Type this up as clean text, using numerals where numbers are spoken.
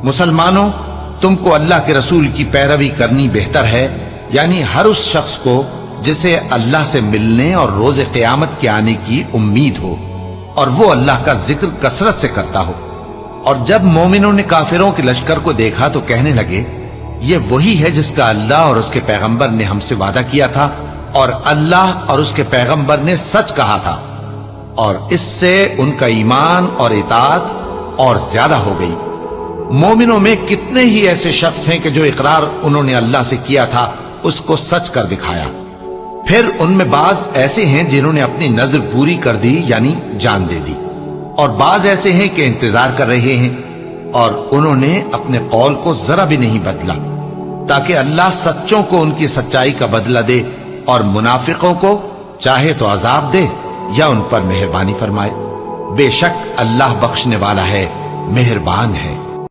مسلمانوں، تم کو اللہ کے رسول کی پیروی کرنی بہتر ہے، یعنی ہر اس شخص کو جسے اللہ سے ملنے اور روز قیامت کے آنے کی امید ہو اور وہ اللہ کا ذکر کثرت سے کرتا ہو۔ اور جب مومنوں نے کافروں کے لشکر کو دیکھا تو کہنے لگے، یہ وہی ہے جس کا اللہ اور اس کے پیغمبر نے ہم سے وعدہ کیا تھا، اور اللہ اور اس کے پیغمبر نے سچ کہا تھا، اور اس سے ان کا ایمان اور اطاعت اور زیادہ ہو گئی۔ مومنوں میں کتنے ہی ایسے شخص ہیں کہ جو اقرار انہوں نے اللہ سے کیا تھا اس کو سچ کر دکھایا۔ پھر ان میں بعض ایسے ہیں جنہوں نے اپنی نظر پوری کر دی، یعنی جان دے دی، اور بعض ایسے ہیں کہ انتظار کر رہے ہیں، اور انہوں نے اپنے قول کو ذرا بھی نہیں بدلا، تاکہ اللہ سچوں کو ان کی سچائی کا بدلہ دے اور منافقوں کو چاہے تو عذاب دے یا ان پر مہربانی فرمائے۔ بے شک اللہ بخشنے والا ہے، مہربان ہے۔